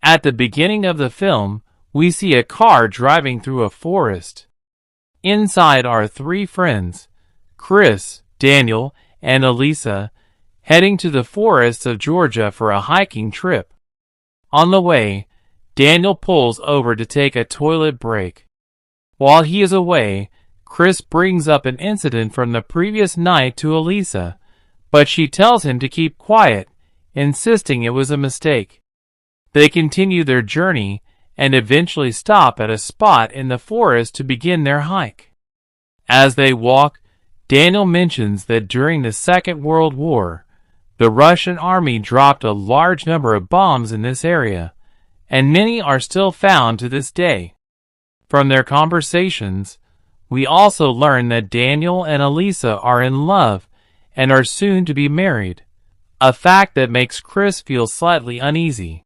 At the beginning of the film, we see a car driving through a forest. Inside are three friends, Chris, Daniel, and Elisa, heading to the forests of Georgia for a hiking trip. On the way, Daniel pulls over to take a toilet break. While he is away, Chris brings up an incident from the previous night to Elisa, but she tells him to keep quiet, insisting it was a mistake. They continue their journey and eventually stop at a spot in the forest to begin their hike. As they walk, Daniel mentions that during the Second World War, the Russian army dropped a large number of bombs in this area, and many are still found to this day. From their conversations, we also learn that Daniel and Elisa are in love and are soon to be married, a fact that makes Chris feel slightly uneasy.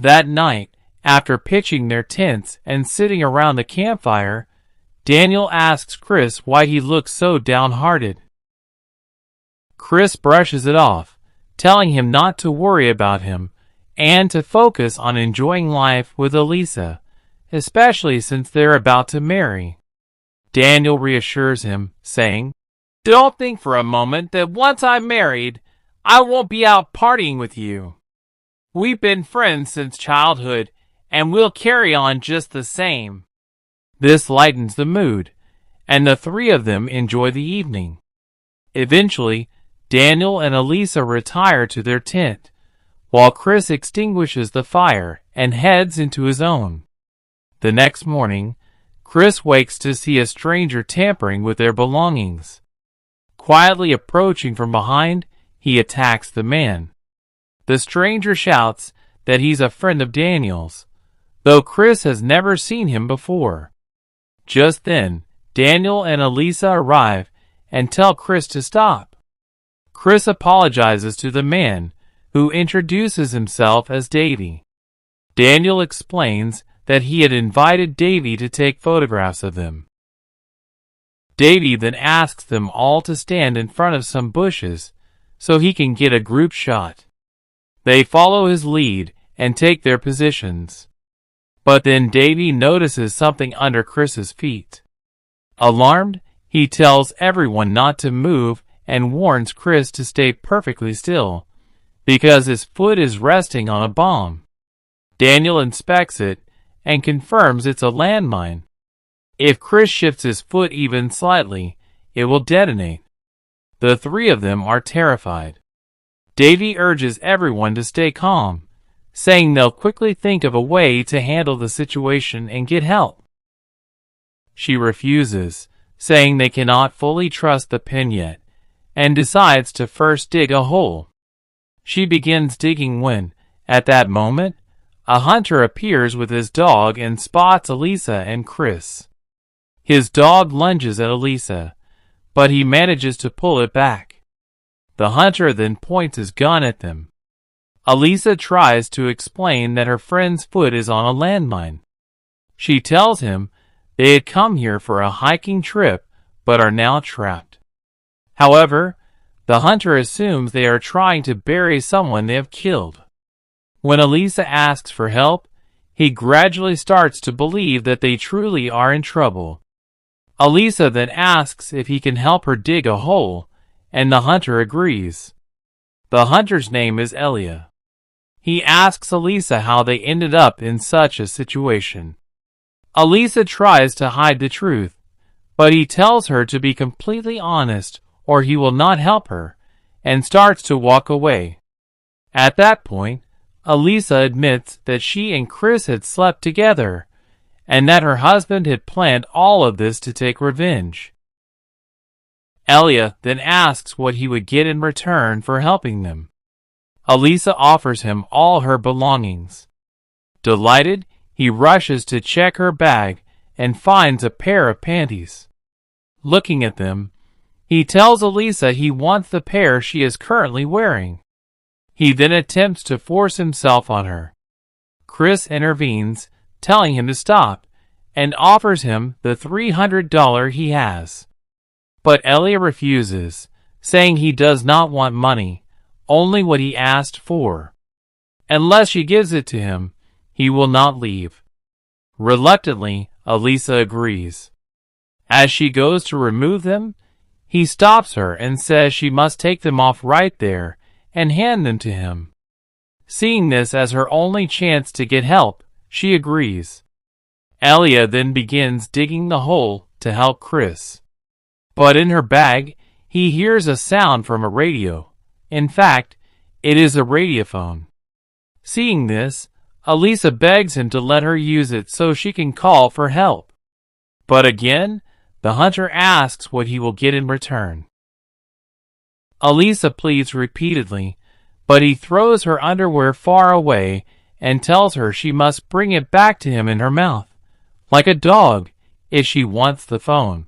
That night, after pitching their tents and sitting around the campfire, Daniel asks Chris why he looks so downhearted. Chris brushes it off, telling him not to worry about him and to focus on enjoying life with Elisa, especially since they're about to marry. Daniel reassures him, saying, "Don't think for a moment that once I'm married, I won't be out partying with you. We've been friends since childhood, and we'll carry on just the same." This lightens the mood, and the three of them enjoy the evening. Eventually, Daniel and Elisa retire to their tent, while Chris extinguishes the fire and heads into his own. The next morning, Chris wakes to see a stranger tampering with their belongings. Quietly approaching from behind, he attacks the man. The stranger shouts that he's a friend of Daniel's, though Chris has never seen him before. Just then, Daniel and Elisa arrive and tell Chris to stop. Chris apologizes to the man, who introduces himself as Davy. Daniel explains that he had invited Davy to take photographs of them. Davy then asks them all to stand in front of some bushes so he can get a group shot. They follow his lead and take their positions. But then Davy notices something under Chris's feet. Alarmed, he tells everyone not to move and warns Chris to stay perfectly still, because his foot is resting on a bomb. Daniel inspects it and confirms it's a landmine. If Chris shifts his foot even slightly, it will detonate. The three of them are terrified. Davy urges everyone to stay calm, saying they'll quickly think of a way to handle the situation and get help. She refuses, saying they cannot fully trust the pin yet, and decides to first dig a hole. She begins digging when, at that moment, a hunter appears with his dog and spots Elisa and Chris. His dog lunges at Elisa, but he manages to pull it back. The hunter then points his gun at them. Elisa tries to explain that her friend's foot is on a landmine. She tells him they had come here for a hiking trip but are now trapped. However, the hunter assumes they are trying to bury someone they have killed. When Elisa asks for help, he gradually starts to believe that they truly are in trouble. Elisa then asks if he can help her dig a hole, and the hunter agrees. The hunter's name is Elia. He asks Elisa how they ended up in such a situation. Elisa tries to hide the truth, but he tells her to be completely honest or he will not help her, and starts to walk away. At that point, Elisa admits that she and Chris had slept together, and that her husband had planned all of this to take revenge. Elia then asks what he would get in return for helping them. Elisa offers him all her belongings. Delighted, he rushes to check her bag and finds a pair of panties. Looking at them, he tells Elisa he wants the pair she is currently wearing. He then attempts to force himself on her. Chris intervenes, telling him to stop, and offers him the $300 he has. But Elia refuses, saying he does not want money, only what he asked for. Unless she gives it to him, he will not leave. Reluctantly, Elisa agrees. As she goes to remove them, he stops her and says she must take them off right there and hand them to him. Seeing this as her only chance to get help, she agrees. Elia then begins digging the hole to help Chris. But in her bag, he hears a sound from a radio. In fact, it is a radiophone. Seeing this, Elisa begs him to let her use it so she can call for help. But again, the hunter asks what he will get in return. Elisa pleads repeatedly, but he throws her underwear far away and tells her she must bring it back to him in her mouth, like a dog, if she wants the phone.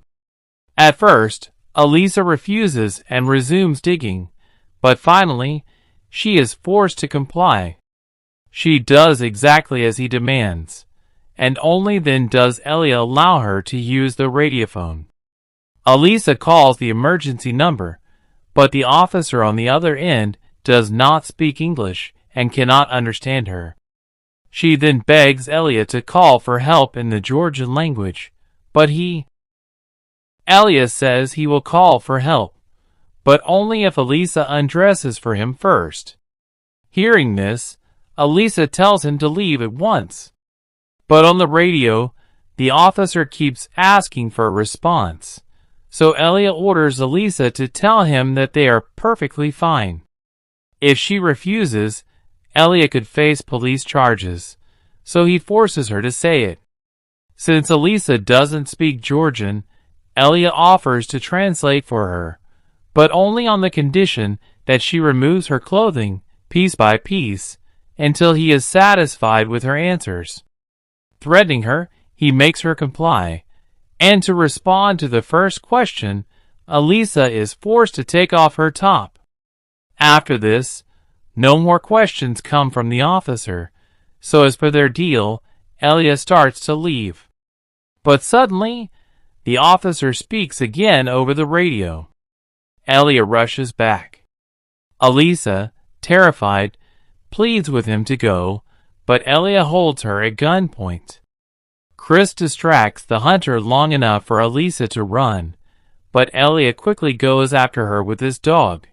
At first, Elisa refuses and resumes digging, but finally, she is forced to comply. She does exactly as he demands, and only then does Elia allow her to use the radiophone. Elisa calls the emergency number, but the officer on the other end does not speak English and cannot understand her. She then begs Elia to call for help in the Georgian language, but Elia says he will call for help, but only if Elisa undresses for him first. Hearing this, Elisa tells him to leave at once. But on the radio, the officer keeps asking for a response, so Elia orders Elisa to tell him that they are perfectly fine. If she refuses, Elia could face police charges, so he forces her to say it. Since Elisa doesn't speak Georgian, Elia offers to translate for her, but only on the condition that she removes her clothing, piece by piece, until he is satisfied with her answers. Threatening her, he makes her comply, and to respond to the first question, Elisa is forced to take off her top. After this, no more questions come from the officer, so as per their deal, Elia starts to leave. But suddenly, the officer speaks again over the radio. Elia rushes back. Elisa, terrified, pleads with him to go, but Elia holds her at gunpoint. Chris distracts the hunter long enough for Elisa to run, but Elia quickly goes after her with his dog.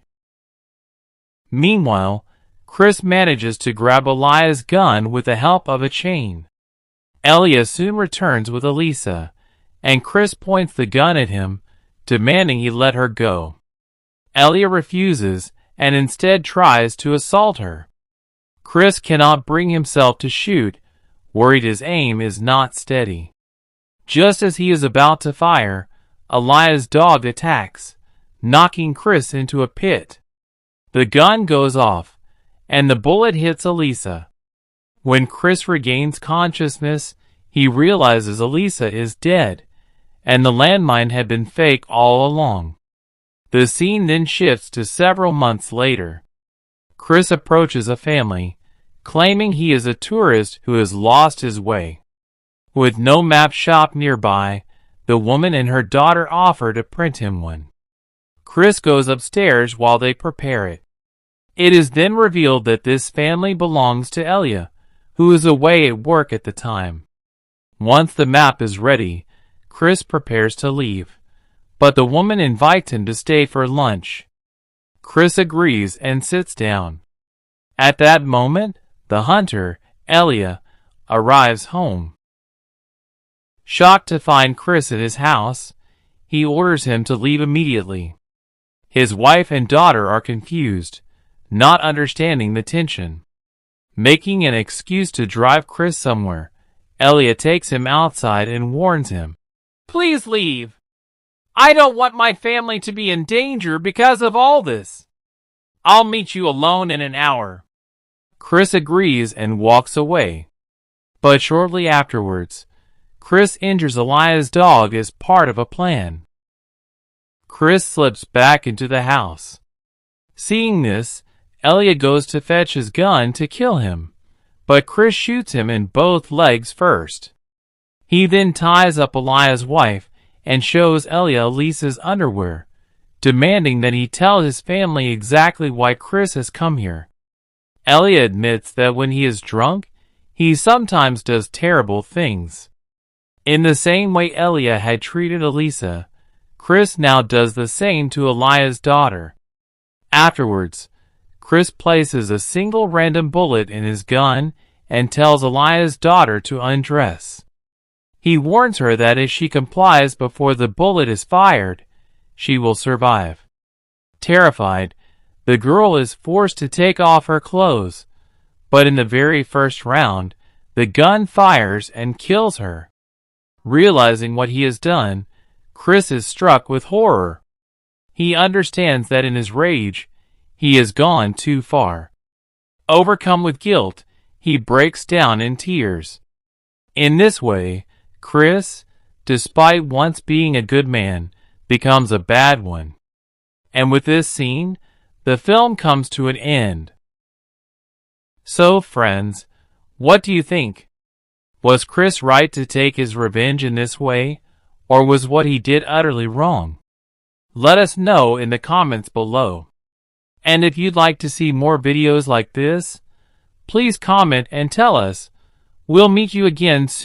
Meanwhile, Chris manages to grab Elia's gun with the help of a chain. Elia soon returns with Elisa, and Chris points the gun at him, demanding he let her go. Elia refuses and instead tries to assault her. Chris cannot bring himself to shoot, worried his aim is not steady. Just as he is about to fire, Elia's dog attacks, knocking Chris into a pit. The gun goes off, and the bullet hits Elisa. When Chris regains consciousness, he realizes Elisa is dead, and the landmine had been fake all along. The scene then shifts to several months later. Chris approaches a family, claiming he is a tourist who has lost his way. With no map shop nearby, the woman and her daughter offer to print him one. Chris goes upstairs while they prepare it. It is then revealed that this family belongs to Elia, who is away at work at the time. Once the map is ready, Chris prepares to leave, but the woman invites him to stay for lunch. Chris agrees and sits down. At that moment, the hunter, Elia, arrives home. Shocked to find Chris at his house, he orders him to leave immediately. His wife and daughter are confused, not understanding the tension. Making an excuse to drive Chris somewhere, Elia takes him outside and warns him, "Please leave. I don't want my family to be in danger because of all this. I'll meet you alone in an hour." Chris agrees and walks away. But shortly afterwards, Chris injures Elia's dog as part of a plan. Chris slips back into the house. Seeing this, Elia goes to fetch his gun to kill him, but Chris shoots him in both legs first. He then ties up Elia's wife and shows Elia Elisa's underwear, demanding that he tell his family exactly why Chris has come here. Elia admits that when he is drunk, He sometimes does terrible things. In the same way Elia had treated Elisa, Chris now does the same to Eliah's daughter. Afterwards, Chris places a single random bullet in his gun and tells Eliah's daughter to undress. He warns her that if she complies before the bullet is fired, she will survive. Terrified, the girl is forced to take off her clothes, but in the very first round, the gun fires and kills her. Realizing what he has done, Chris is struck with horror. He understands that in his rage, he has gone too far. Overcome with guilt, he breaks down in tears. In this way, Chris, despite once being a good man, becomes a bad one. And with this scene, the film comes to an end. So, friends, what do you think? Was Chris right to take his revenge in this way, or was what he did utterly wrong? Let us know in the comments below. And if you'd like to see more videos like this, please comment and tell us. We'll meet you again soon.